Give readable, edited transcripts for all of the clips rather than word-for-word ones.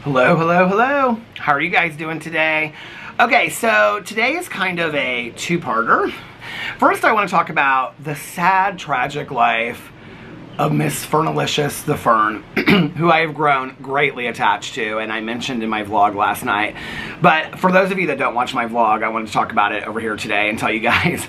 Hello, hello, hello. How are you guys doing today? Okay, so today is kind of a two-parter. First, I want to talk about the sad, tragic life of Miss Felicious the Fern, who I have grown greatly attached to, and I mentioned in my vlog last night. But for those of you that don't watch my vlog, I wanted to talk about it over here today and tell you guys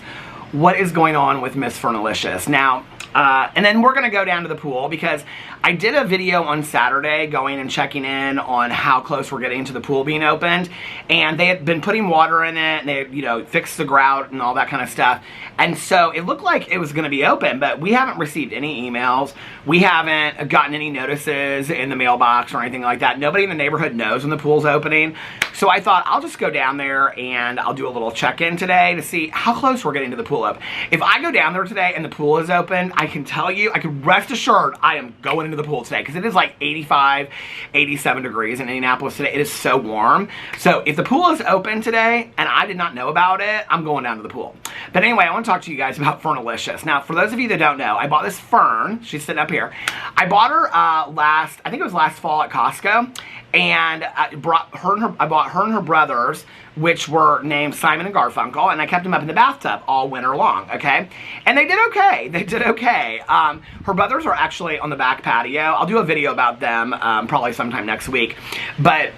what is going on with Miss Felicious. Now, and then we're going to go down to the pool because I did a video on Saturday going and checking in on how close we're getting to the pool being opened, and they had been putting water in it, and they, you know, fixed the grout and all that kind of stuff, and so it looked like it was going to be open, but we haven't received any emails. We haven't gotten any notices in the mailbox or anything like that. Nobody in the neighborhood knows when the pool's opening, so I thought I'll just go down there and I'll do a little check-in today to see how close we're getting to the pool open. If I go down there today and the pool is open, I can tell you, I can rest assured I am going into the pool today because it is like 85, 87 degrees in Indianapolis today. It is so warm. So if the pool is open today and I did not know about it, I'm going down to the pool. But anyway, I want to talk to you guys about Fernalicious. Now, for those of you that don't know, I bought this Fern. She's sitting up here. I bought her I think it was last fall at Costco. And I bought her and her brothers, which were named Simon and Garfunkel, and I kept them up in the bathtub all winter long, okay? And they did okay. They did okay. Her brothers are actually on the back patio. I'll do a video about them probably sometime next week. But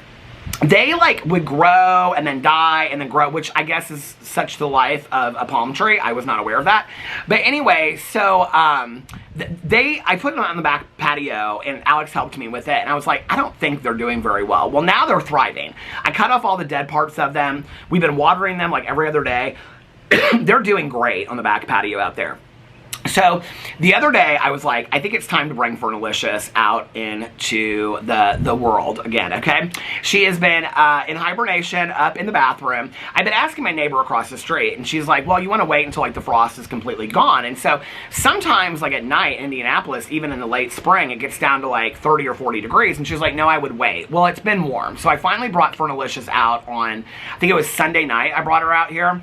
they like would grow and then die and then grow, which I guess is such the life of a palm tree. I was not aware of that. But anyway, so I put them on the back patio and Alex helped me with it, and I was like, I don't think they're doing very well. Well, now they're thriving. I cut off all the dead parts of them. We've been watering them like every other day. They're doing great on the back patio out there. So the other day I was like, I think it's time to bring Fernalicious out into the world again, okay? She has been in hibernation up in the bathroom. I've been asking my neighbor across the street, and she's like, well, you want to wait until like the frost is completely gone. And so sometimes like at night in Indianapolis, even in the late spring, it gets down to like 30 or 40 degrees. And she's like, no, I would wait. Well, it's been warm. So I finally brought Fernalicious out on, I think it was Sunday night I brought her out here.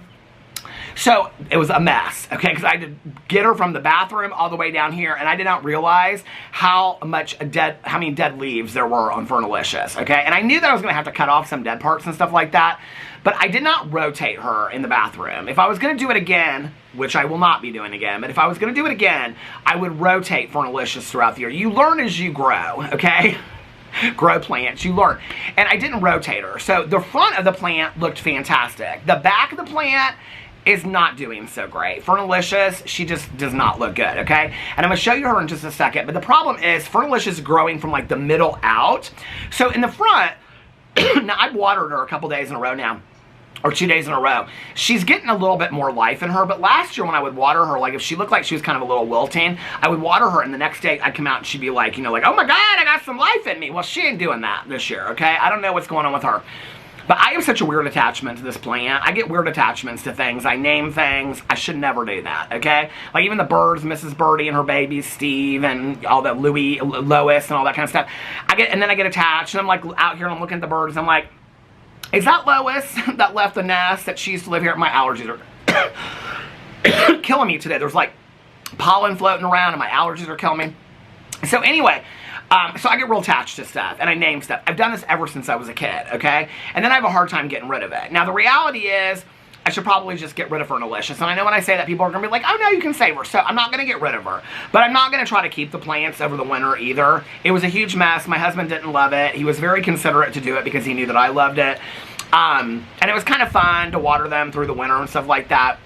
So it was a mess, okay, because I had to get her from the bathroom all the way down here, and I did not realize how many dead leaves there were on Fernalicious, okay? And I knew that I was going to have to cut off some dead parts and stuff like that, but I did not rotate her in the bathroom. If I was going to do it again, which I will not be doing again, but if I was going to do it again, I would rotate Fernalicious throughout the year. You learn as you grow, okay? Grow plants, you learn. And I didn't rotate her. So the front of the plant looked fantastic. The back of the plant is not doing so great. Fernalicious, she just does not look good, okay? And I'm going to show you her in just a second, but the problem is Fernalicious is growing from like the middle out. So in the front, now I've watered her a couple days in a row now, or 2 days in a row. She's getting a little bit more life in her, but last year when I would water her, like if she looked like she was kind of a little wilting, I would water her and the next day I'd come out and she'd be like, you know, like, oh my God, I got some life in me. Well, she ain't doing that this year, okay? I don't know what's going on with her. But I have such a weird attachment to this plant. I get weird attachments to things. I name things. I should never do that, okay? Like even the birds, Mrs. Birdie and her babies, Steve, and all that Lois, and all that kind of stuff. And then I get attached, and I'm like out here and I'm looking at the birds, and I'm like, is that Lois that left the nest that she used to live here? My allergies are killing me today. There's like pollen floating around, and my allergies are killing me. So anyway, so I get real attached to stuff, and I name stuff. I've done this ever since I was a kid, okay? And then I have a hard time getting rid of it. Now, the reality is, I should probably just get rid of Fernalicious. And I know when I say that, people are going to be like, oh, no, you can save her. So I'm not going to get rid of her. But I'm not going to try to keep the plants over the winter either. It was a huge mess. My husband didn't love it. He was very considerate to do it because he knew that I loved it. And it was kind of fun to water them through the winter and stuff like that.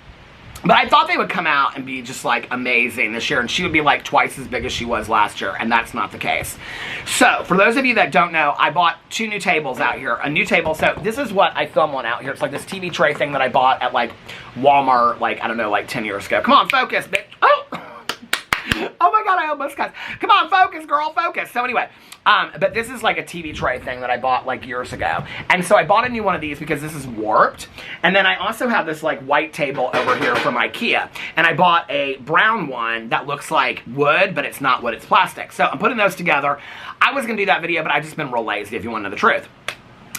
But I thought they would come out and be just like amazing this year, and she would be like twice as big as she was last year, and that's not the case. So for those of you that don't know, I bought 2 new tables out here. A new table, so this is what I film on out here. It's like this TV tray thing that I bought at like Walmart, like, I don't know, like 10 years ago. Come on, focus, bitch. Oh! Oh my God, I almost cussed. Come on, focus, girl, focus. So anyway, but this is like a TV tray thing that I bought like years ago. And so I bought a new one of these because this is warped. And then I also have this like white table over here from IKEA. And I bought a brown one that looks like wood, but it's not wood, it's plastic. So I'm putting those together. I was going to do that video, but I've just been real lazy if you want to know the truth.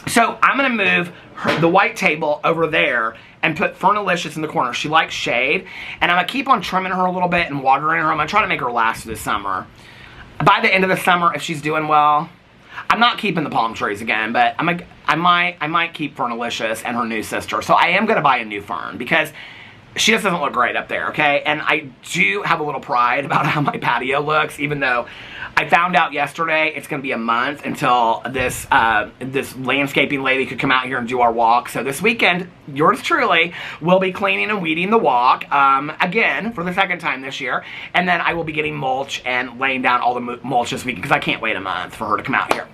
So I'm going to move the white table over there and put Fernalicious in the corner. She likes shade. And I'm going to keep on trimming her a little bit and watering her. I'm going to try to make her last this summer. By the end of the summer, if she's doing well, I'm not keeping the palm trees again, but I might keep Fernalicious and her new sister. So I am going to buy a new Fern because she just doesn't look great up there, okay? And I do have a little pride about how my patio looks, even though I found out yesterday it's going to be a month until this this landscaping lady could come out here and do our walk. So this weekend, yours truly will be cleaning and weeding the walk again for the second time this year. And then I will be getting mulch and laying down all the mulch this week because I can't wait a month for her to come out here.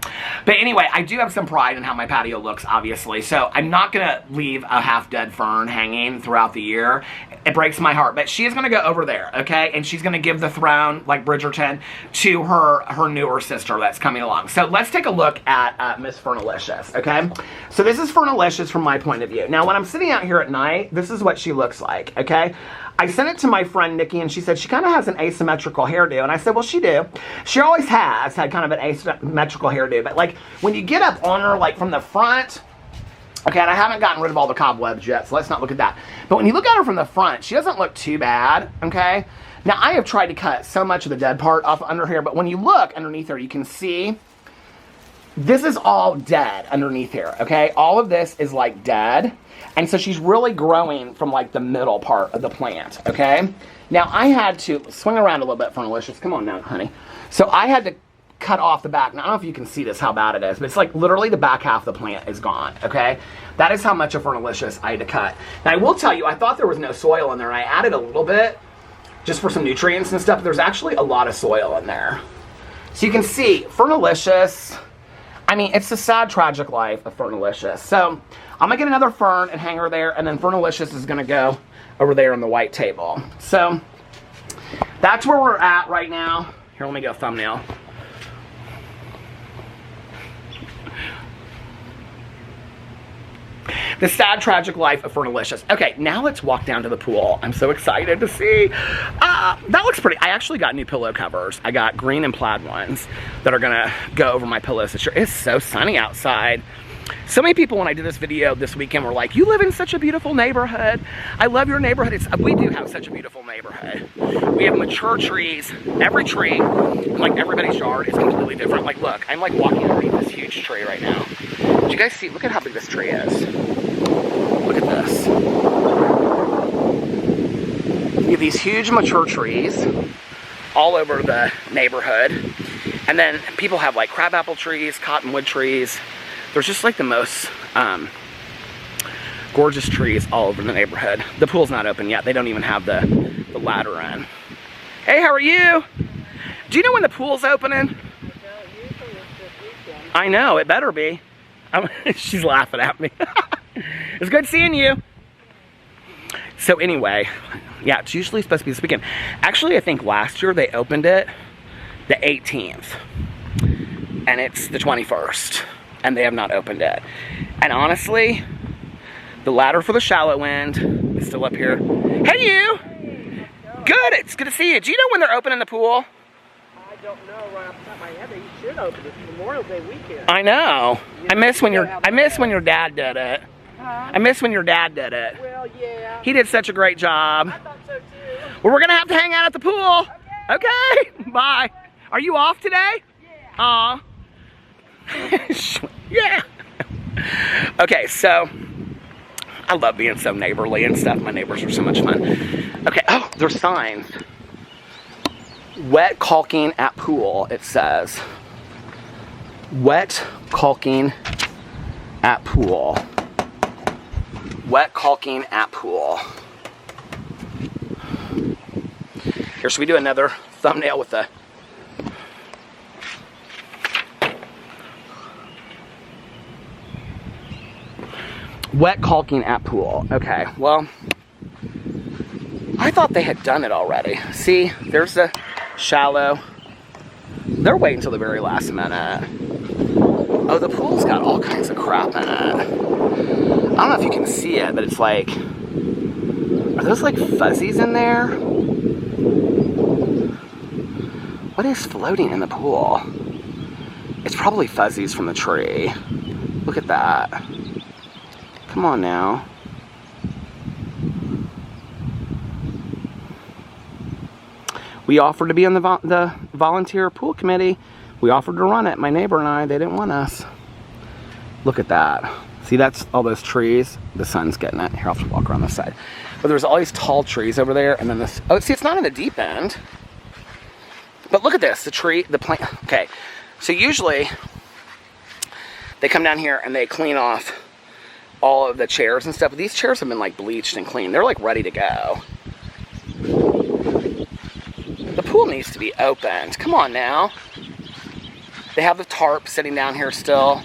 But anyway, I do have some pride in how my patio looks, obviously. So I'm not going to leave a half-dead fern hanging throughout the year. It breaks my heart. But she is going to go over there, okay? And she's going to give the throne, like Bridgerton, to her newer sister that's coming along. So let's take a look at Miss Fernalicious, okay? So this is Fernalicious from my point of view. Now, when I'm sitting out here at night, this is what she looks like, okay? I sent it to my friend Nikki, and she said she kind of has an asymmetrical hairdo. And I said, well, she do. She always has had kind of an asymmetrical hairdo. But, like, when you get up on her, like, from the front... Okay, and I haven't gotten rid of all the cobwebs yet, so let's not look at that. But when you look at her from the front, she doesn't look too bad, okay? Now, I have tried to cut so much of the dead part off under here, but when you look underneath her, you can see this is all dead underneath here, okay? All of this is, like, dead. And so she's really growing from, like, the middle part of the plant, okay? Now, I had to swing around a little bit, Fernalicious. Come on now, honey. So I had to cut off the back. Now, I don't know if you can see this, how bad it is, but it's like literally the back half of the plant is gone, okay? That is how much of Fernalicious I had to cut. Now, I will tell you, I thought there was no soil in there, and I added a little bit just for some nutrients and stuff, but there's actually a lot of soil in there. So you can see, Fernalicious, I mean, it's the sad, tragic life of Fernalicious. So I'm gonna get another Fern and hang her there, and then Fernalicious is gonna go over there on the white table. So that's where we're at right now. Here, let me go thumbnail. The sad, tragic life of Fernalicious. Okay, now let's walk down to the pool. I'm so excited to see. That looks pretty. I actually got new pillow covers. I got green and plaid ones that are gonna go over my pillows. It's so sunny outside. So many people, when I did this video this weekend, were like, you live in such a beautiful neighborhood. I love your neighborhood. We do have such a beautiful neighborhood. We have mature trees. Every tree, like everybody's yard, is completely different. Like, look, I'm like walking underneath this huge tree right now. Did you guys see? Look at how big this tree is. Look at this. You have these huge mature trees all over the neighborhood. And then people have like crabapple trees, cottonwood trees. There's just like the most gorgeous trees all over the neighborhood. The pool's not open yet. They don't even have the ladder in. Hey, how are you? Do you know when the pool's opening? I know, it better be. She's laughing at me. It's good seeing you. So anyway, yeah, it's usually supposed to be this weekend. Actually, I think last year they opened it the 18th. And it's the 21st. And they have not opened it. And honestly, the ladder for the shallow end is still up here. Hey, you! Good, it's good to see you. Do you know when they're opening the pool? I don't know right off the top of my head. They should open it Memorial Day weekend. I know. I miss when your dad did it. Huh? I miss when your dad did it. Well, yeah. He did such a great job. I thought so too. Well, we're gonna have to hang out at the pool. Okay. Bye. Are you off today? Yeah. Aw. Yeah. Okay, so I love being so neighborly and stuff. My neighbors are so much fun. Okay, oh, there's signs. Wet caulking at pool, it says. Wet caulking at pool. Wet caulking at pool. Here, should we do another thumbnail with the... Wet caulking at pool. Okay, well, I thought they had done it already. See, there's the shallow. They're waiting until the very last minute. Oh, the pool's got all kinds of crap in it. I don't know if you can see it, but it's like, are those like fuzzies in there? What is floating in the pool? It's probably fuzzies from the tree. Look at that. Come on now. We offered to be on the volunteer pool committee, We offered to run it, my neighbor and I, they didn't want us. Look at that. See, that's all those trees. The sun's getting it. Here, I'll have to walk around this side. But there's all these tall trees over there, and then this, oh, see, it's not in the deep end. But look at this, the tree, the plant. Okay, so usually they come down here and they clean off all of the chairs and stuff. But these chairs have been like bleached and cleaned. They're like ready to go. The pool needs to be opened. Come on now. They have the tarp sitting down here still.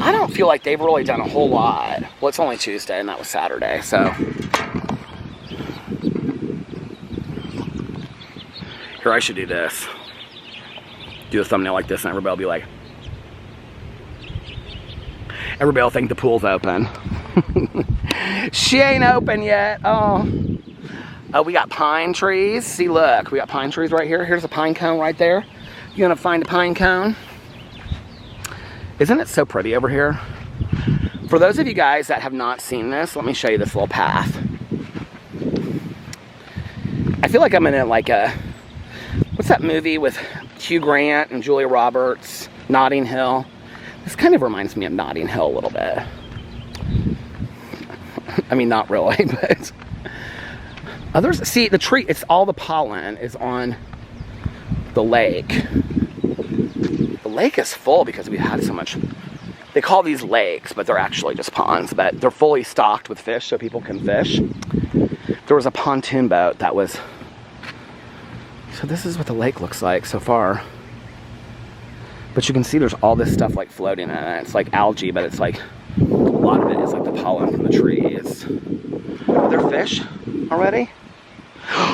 I don't feel like they've really done a whole lot. Well, it's only Tuesday and that was Saturday, so. Here, I should do this. Do a thumbnail like this and everybody will be like, everybody will think the pool's open. She ain't open yet. Oh. Oh, we got pine trees. See, look, we got pine trees right here. Here's a pine cone right there. You're gonna find a pine cone. Isn't it so pretty over here? For those of you guys that have not seen this, let me show you this little path. I feel like I'm in like a, what's that movie with Hugh Grant and Julia Roberts, Notting Hill? This kind of reminds me of Notting Hill a little bit. I mean, not really, but others, see the tree, it's all the pollen is on the lake. The lake is full because we had so much, they call these lakes, but they're actually just ponds, but they're fully stocked with fish so people can fish. There was a pontoon boat that was, so this is what the lake looks like so far. But you can see there's all this stuff like floating in it. It's like algae, but it's like, a lot of it is like the pollen from the trees. Are there fish already?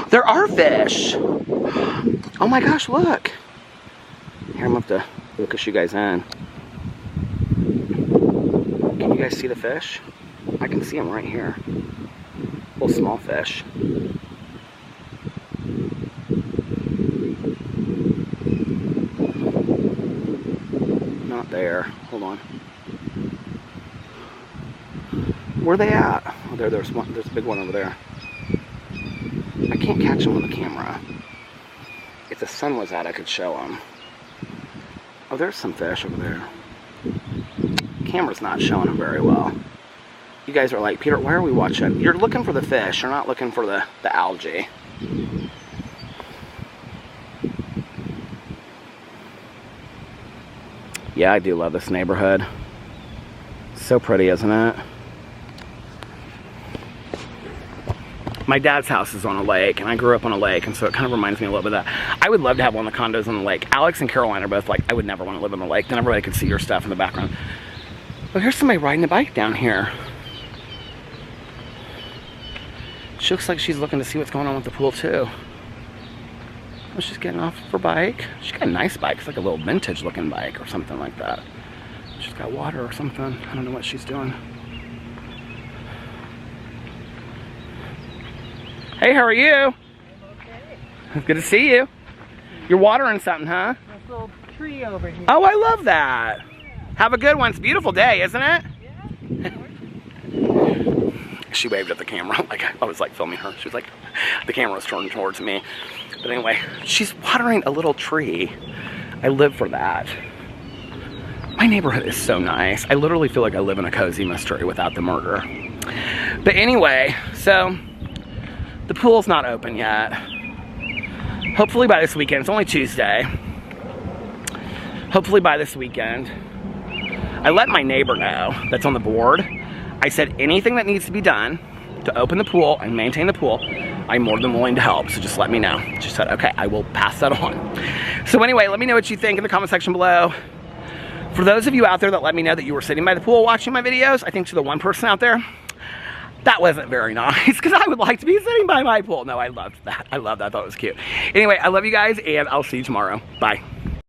There are fish! Oh my gosh, look! Here, I'm up to focus you guys in. Can you guys see the fish? I can see them right here. Little small fish. Not there. Hold on. Where are they at? Oh, there's one. There's a big one over there. I can't catch them on the camera. If the sun was out, I could show them. Oh, there's some fish over there. Camera's not showing them very well. You guys are like, Peter, why are we watching? You're looking for the fish. You're not looking for the algae. Yeah, I do love this neighborhood. So pretty, isn't it? My dad's house is on a lake, and I grew up on a lake, and so it kind of reminds me a little bit of that. I would love to have one of the condos on the lake. Alex and Caroline are both like, I would never want to live on the lake. Then everybody could see your stuff in the background. But here's somebody riding a bike down here. She looks like she's looking to see what's going on with the pool, too. Oh, she's getting off her bike. She's got a nice bike. It's like a little vintage-looking bike or something like that. She's got water or something. I don't know what she's doing. Hey, how are you? I'm okay. Good to see you. You're watering something, huh? This little tree over here. Oh, I love that. Yeah. Have a good one. It's a beautiful day, isn't it? Yeah. She waved at the camera. Like I was like filming her. She was like, the camera was turned towards me. But anyway, she's watering a little tree. I live for that. My neighborhood is so nice. I literally feel like I live in a cozy mystery without the murder. But anyway, so the pool's not open yet. Hopefully by this weekend. It's only Tuesday. Hopefully by this weekend. I let my neighbor know that's on the board. I said anything that needs to be done to open the pool and maintain the pool, I'm more than willing to help, so just let me know. She said, okay, I will pass that on. So anyway, let me know what you think in the comment section below. For those of you out there that let me know that you were sitting by the pool watching my videos, I think to the one person out there, that wasn't very nice, because I would like to be sitting by my pool. No, I loved that. I loved that. I thought it was cute. Anyway, I love you guys, and I'll see you tomorrow. Bye.